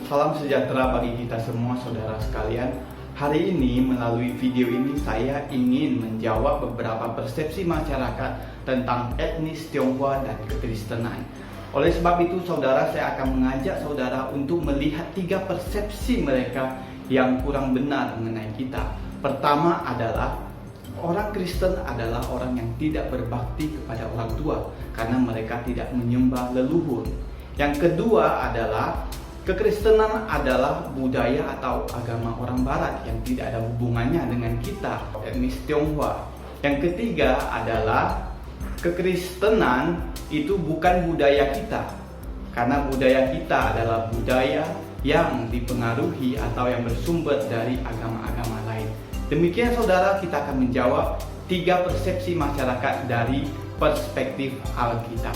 Salam sejahtera bagi kita semua saudara sekalian. Hari ini melalui video ini saya ingin menjawab beberapa persepsi masyarakat tentang etnis Tionghoa dan kekristenan. Oleh sebab itu saudara, saya akan mengajak saudara untuk melihat 3 persepsi mereka yang kurang benar mengenai kita. Pertama adalah orang Kristen adalah orang yang tidak berbakti kepada orang tua karena mereka tidak menyembah leluhur. Yang kedua adalah kekristenan adalah budaya atau agama orang barat yang tidak ada hubungannya dengan kita, etnis Tionghoa. Yang ketiga adalah kekristenan itu bukan budaya kita, karena budaya kita adalah budaya yang dipengaruhi atau yang bersumber dari agama-agama lain. Demikian saudara, kita akan menjawab 3 persepsi masyarakat dari perspektif Alkitab.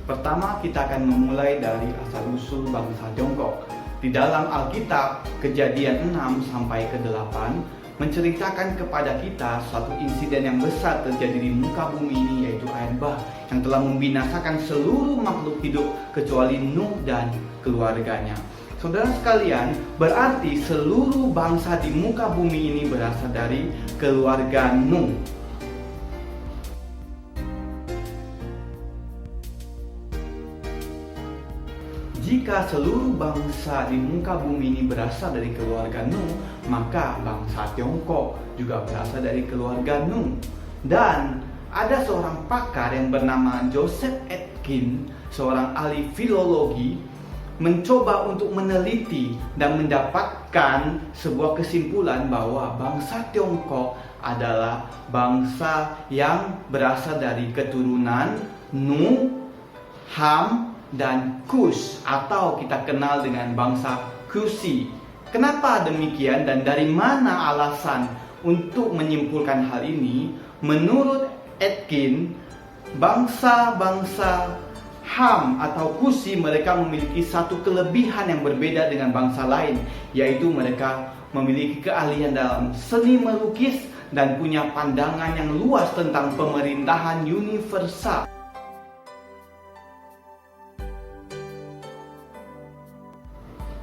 Pertama, kita akan memulai dari asal-usul bangsa Tiongkok. Di dalam Alkitab, Kejadian 6 sampai ke 8 menceritakan kepada kita suatu insiden yang besar terjadi di muka bumi ini, yaitu air bah yang telah membinasakan seluruh makhluk hidup kecuali Nuh dan keluarganya. Saudara sekalian, berarti seluruh bangsa di muka bumi ini berasal dari keluarga Nuh. Jika seluruh bangsa di muka bumi ini berasal dari keluarga Nuh, maka bangsa Tiongkok juga berasal dari keluarga Nuh. Dan ada seorang pakar yang bernama Joseph Aitken, seorang ahli filologi, mencoba untuk meneliti dan mendapatkan sebuah kesimpulan bahwa bangsa Tiongkok adalah bangsa yang berasal dari keturunan Nuh, Ham, dan Kus, atau kita kenal dengan bangsa Kusi. Kenapa demikian dan dari mana alasan untuk menyimpulkan hal ini? Menurut Aitken, bangsa-bangsa Ham atau Kusi mereka memiliki satu kelebihan yang berbeda dengan bangsa lain, yaitu mereka memiliki keahlian dalam seni melukis dan punya pandangan yang luas tentang pemerintahan universal.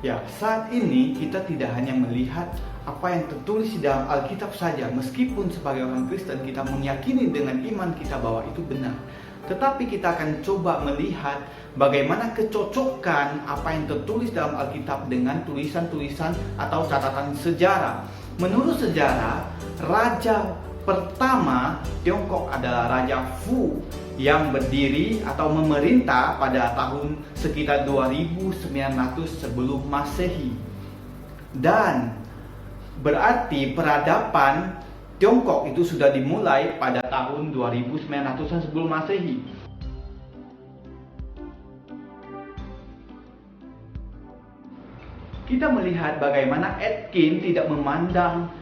Ya, saat ini kita tidak hanya melihat apa yang tertulis di dalam Alkitab saja, meskipun sebagai orang Kristen kita meyakini dengan iman kita bahwa itu benar. Tetapi kita akan coba melihat bagaimana kecocokan apa yang tertulis dalam Alkitab dengan tulisan-tulisan atau catatan sejarah. Menurut sejarah, raja pertama Tiongkok adalah Raja Fu yang berdiri atau memerintah pada tahun sekitar 2900 sebelum Masehi. Dan berarti peradaban Tiongkok itu sudah dimulai pada tahun 2900-an sebelum Masehi. Kita melihat bagaimana Aitken tidak memandang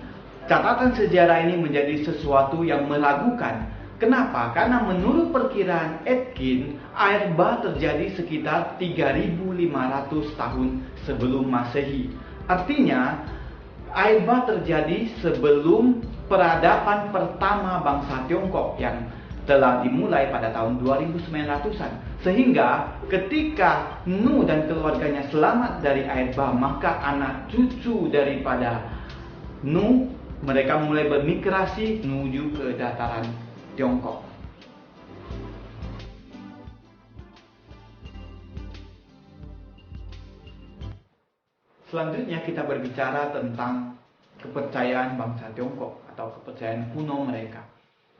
catatan sejarah ini menjadi sesuatu yang meragukan. Kenapa? Karena menurut perkiraan Aitken, air bah terjadi sekitar 3500 tahun sebelum Masehi. Artinya, air bah terjadi sebelum peradaban pertama bangsa Tiongkok yang telah dimulai pada tahun 2900-an. Sehingga ketika Nuh dan keluarganya selamat dari air bah, maka anak cucu daripada Nuh mereka mulai bermigrasi menuju ke dataran Tiongkok. Selanjutnya kita berbicara tentang kepercayaan bangsa Tiongkok atau kepercayaan kuno mereka.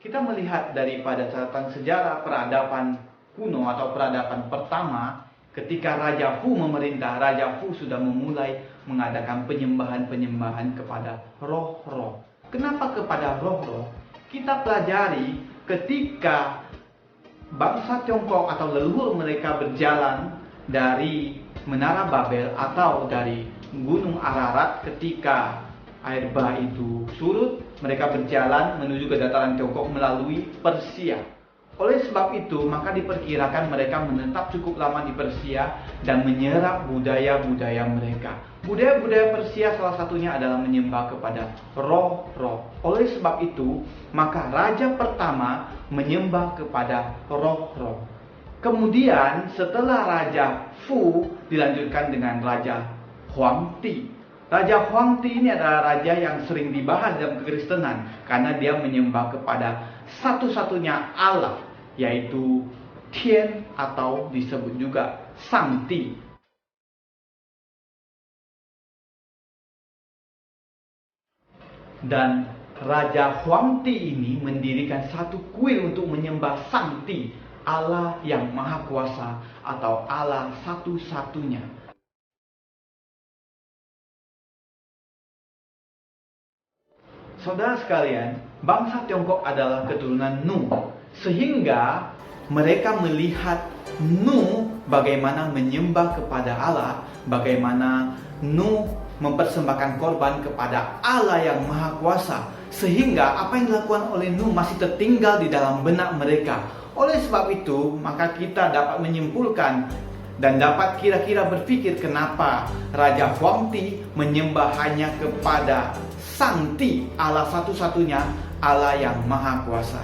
Kita melihat daripada catatan sejarah peradaban kuno atau peradaban pertama, ketika Raja Fu memerintah, Raja Fu sudah memulai mengadakan penyembahan-penyembahan kepada roh-roh. Kenapa kepada roh-roh? Kita pelajari ketika bangsa Tiongkok atau leluhur mereka berjalan dari Menara Babel atau dari Gunung Ararat, ketika air bah itu surut, mereka berjalan menuju ke dataran Tiongkok melalui Persia. Oleh sebab itu, maka diperkirakan mereka menetap cukup lama di Persia dan menyerap budaya-budaya mereka. Budaya-budaya Persia salah satunya adalah menyembah kepada roh-roh. Oleh sebab itu, maka raja pertama menyembah kepada roh-roh. Kemudian setelah Raja Fu dilanjutkan dengan Raja Huangti. Raja Huangti ini adalah raja yang sering dibahas dalam kekristenan karena dia menyembah kepada satu-satunya Allah, yaitu Tian atau disebut juga Sangti. Dan Raja Huangti ini mendirikan satu kuil untuk menyembah Sangti, Allah yang Maha Kuasa atau Allah satu-satunya. Saudara sekalian, bangsa Tiongkok adalah keturunan Nu, sehingga mereka melihat Nu bagaimana menyembah kepada Allah, bagaimana Nu mempersembahkan korban kepada Allah yang Maha Kuasa, sehingga apa yang dilakukan oleh Nu masih tertinggal di dalam benak mereka. Oleh sebab itu, maka kita dapat menyimpulkan dan dapat kira-kira berpikir kenapa Raja Huangti menyembah hanya kepada Sangti, Allah satu-satunya, Allah yang Maha Kuasa.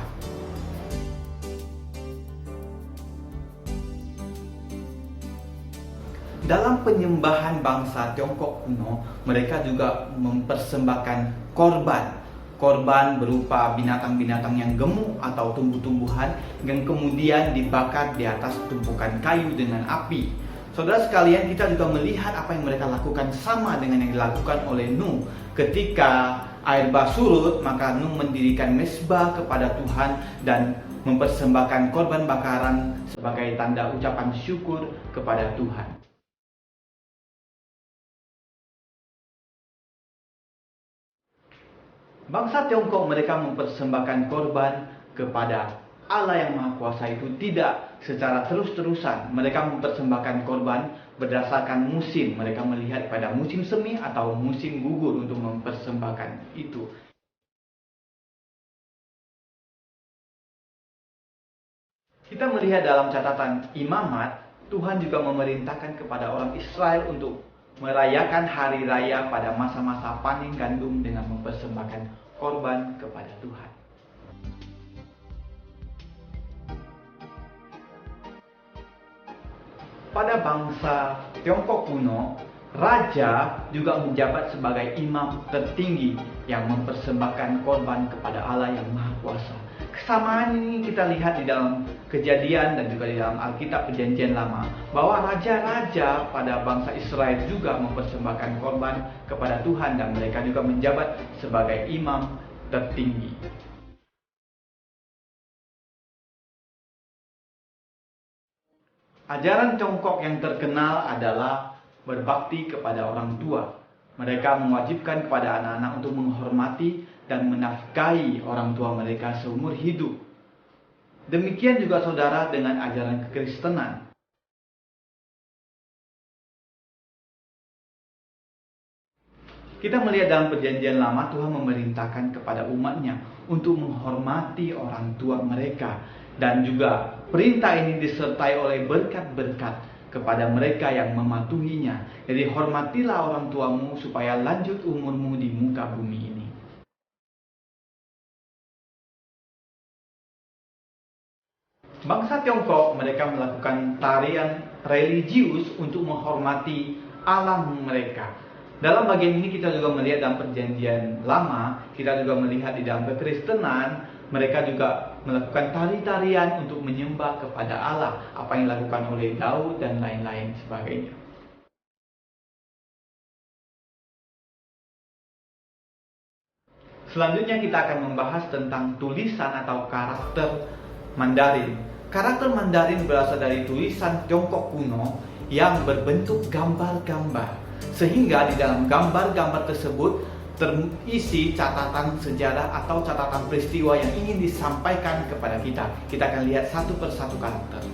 Dalam penyembahan bangsa Tiongkok kuno, mereka juga mempersembahkan korban. Korban berupa binatang-binatang yang gemuk atau tumbuh-tumbuhan yang kemudian dibakar di atas tumpukan kayu dengan api. Saudara sekalian, kita juga melihat apa yang mereka lakukan sama dengan yang dilakukan oleh Nuh. Ketika air bah surut, maka Nuh mendirikan mezbah kepada Tuhan dan mempersembahkan korban bakaran sebagai tanda ucapan syukur kepada Tuhan. Bangsa Tiongkok mereka mempersembahkan korban kepada Allah yang Maha Kuasa itu tidak secara terus-terusan. Mereka mempersembahkan korban berdasarkan musim. Mereka melihat pada musim semi atau musim gugur untuk mempersembahkan itu. Kita melihat dalam catatan Imamat, Tuhan juga memerintahkan kepada orang Israel untuk merayakan hari raya pada masa-masa panen gandum dengan mempersembahkan korban kepada Tuhan. Pada bangsa Tiongkok kuno, raja juga menjabat sebagai imam tertinggi yang mempersembahkan korban kepada Allah yang Maha Kuasa. Kesamaan ini kita lihat di dalam Kejadian dan juga di dalam Alkitab Perjanjian Lama, bahwa raja-raja pada bangsa Israel juga mempersembahkan korban kepada Tuhan dan mereka juga menjabat sebagai imam tertinggi. Ajaran Tiongkok yang terkenal adalah berbakti kepada orang tua. Mereka mewajibkan kepada anak-anak untuk menghormati dan menafkahi orang tua mereka seumur hidup. Demikian juga saudara dengan ajaran kekristenan. Kita melihat dalam Perjanjian Lama, Tuhan memerintahkan kepada umatnya untuk menghormati orang tua mereka. Dan juga perintah ini disertai oleh berkat-berkat kepada mereka yang mematuhinya. Jadi hormatilah orang tuamu supaya lanjut umurmu di muka bumi ini. Bangsa Tiongkok mereka melakukan tarian religius untuk menghormati Allah mereka. Dalam bagian ini kita juga melihat dalam Perjanjian Lama, kita juga melihat di dalam kekristenan, mereka juga melakukan tari-tarian untuk menyembah kepada Allah, apa yang dilakukan oleh Daud dan lain-lain sebagainya. Selanjutnya kita akan membahas tentang tulisan atau karakter Mandarin. Karakter Mandarin berasal dari tulisan Tiongkok kuno yang berbentuk gambar-gambar. Sehingga di dalam gambar-gambar tersebut terisi catatan sejarah atau catatan peristiwa yang ingin disampaikan kepada kita. Kita akan lihat satu persatu karakter.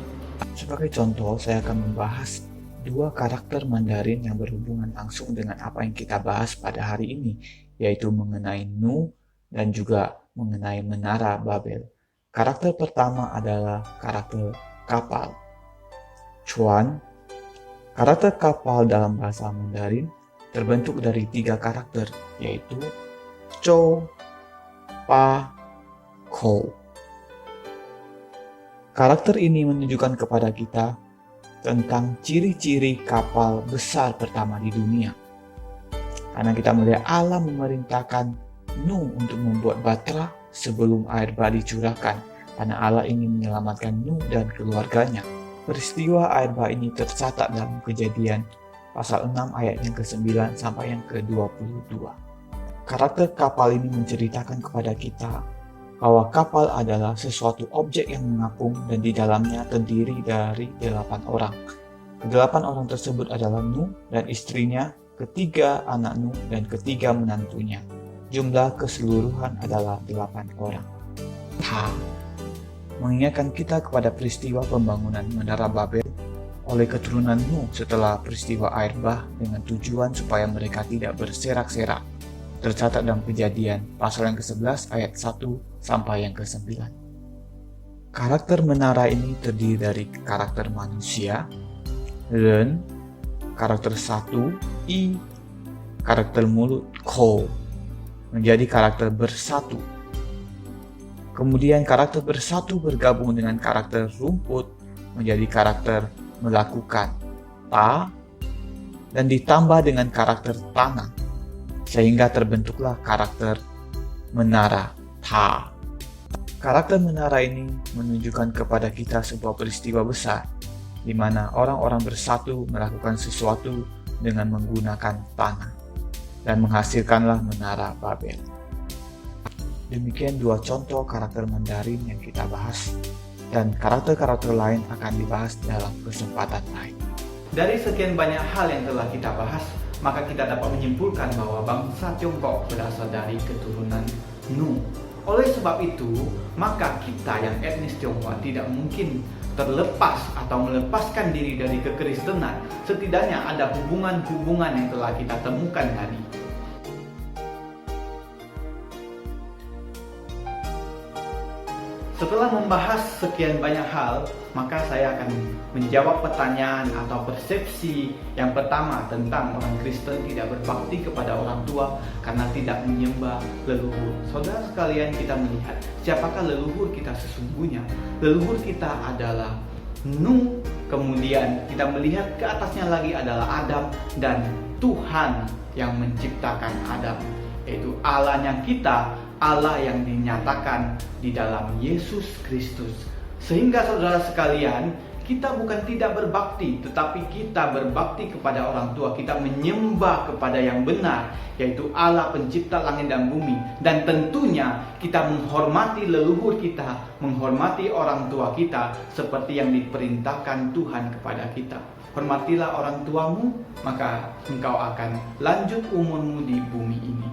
Sebagai contoh, saya akan membahas dua karakter Mandarin yang berhubungan langsung dengan apa yang kita bahas pada hari ini, yaitu mengenai Nu dan juga mengenai Menara Babel. Karakter pertama adalah karakter kapal. Chuan. Karakter kapal dalam bahasa Mandarin terbentuk dari 3 karakter, yaitu Zhou, Pa, Kou. Karakter ini menunjukkan kepada kita tentang ciri-ciri kapal besar pertama di dunia. Karena kita melihat Allah memerintahkan Nuh untuk membuat bahtera sebelum air bah dicurahkan, karena Allah ingin menyelamatkan Nuh dan keluarganya. Peristiwa air bah ini tercatat dalam Kejadian pasal 6 ayat yang ke-9 sampai yang ke-22. Karakter kapal ini menceritakan kepada kita bahwa kapal adalah sesuatu objek yang mengapung dan di dalamnya terdiri dari 8 orang. Ke-8 orang tersebut adalah Nuh dan istrinya, ketiga anak Nuh dan ketiga menantunya. Jumlah keseluruhan adalah 8 orang. Mengingatkan kita kepada peristiwa pembangunan Menara Babel oleh keturunan Nuh setelah peristiwa air bah dengan tujuan supaya mereka tidak berserak-serak. Tercatat dalam Kejadian pasal yang ke-11 ayat 1 sampai yang ke-9. Karakter menara ini terdiri dari karakter manusia, Ren, karakter 1, I, karakter mulut, Kou, menjadi karakter bersatu. Kemudian karakter bersatu bergabung dengan karakter rumput menjadi karakter melakukan, Ta, dan ditambah dengan karakter tanah, sehingga terbentuklah karakter menara, Ta. Karakter menara ini menunjukkan kepada kita sebuah peristiwa besar, di mana orang-orang bersatu melakukan sesuatu dengan menggunakan tanah, dan menghasilkanlah Menara Babel. Demikian 2 contoh karakter Mandarin yang kita bahas, dan karakter-karakter lain akan dibahas dalam kesempatan lain. Dari sekian banyak hal yang telah kita bahas, maka kita dapat menyimpulkan bahwa bangsa Tiongkok berasal dari keturunan Nuh. Oleh sebab itu, maka kita yang etnis Tionghoa tidak mungkin terlepas atau melepaskan diri dari kekristenan. Setidaknya ada hubungan-hubungan yang telah kita temukan tadi. Setelah membahas sekian banyak hal, maka saya akan menjawab pertanyaan atau persepsi yang pertama tentang orang Kristen tidak berbakti kepada orang tua karena tidak menyembah leluhur. Saudara sekalian, kita melihat siapakah leluhur kita sesungguhnya. Leluhur kita adalah Nuh, kemudian kita melihat ke atasnya lagi adalah Adam, dan Tuhan yang menciptakan Adam, yaitu Allahnya kita, Allah yang dinyatakan di dalam Yesus Kristus. Sehingga saudara sekalian, kita bukan tidak berbakti, tetapi kita berbakti kepada orang tua. Kita menyembah kepada yang benar, yaitu Allah pencipta langit dan bumi. Dan tentunya kita menghormati leluhur kita, menghormati orang tua kita, seperti yang diperintahkan Tuhan kepada kita. Hormatilah orang tuamu, maka engkau akan lanjut umurmu di bumi ini.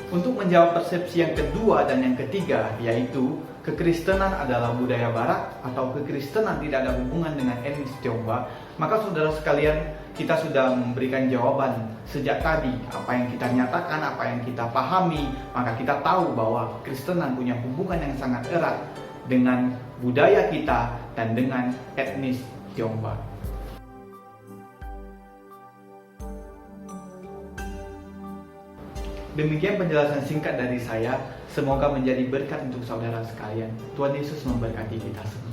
Untuk menjawab persepsi yang kedua dan yang ketiga, yaitu kekristenan adalah budaya barat atau kekristenan tidak ada hubungan dengan etnis Tionghoa, maka saudara sekalian, kita sudah memberikan jawaban sejak tadi. Apa yang kita nyatakan, apa yang kita pahami, maka kita tahu bahwa kekristenan punya hubungan yang sangat erat dengan budaya kita dan dengan etnis Tionghoa. Demikian penjelasan singkat dari saya. Semoga menjadi berkat untuk saudara sekalian. Tuhan Yesus memberkati kita semua.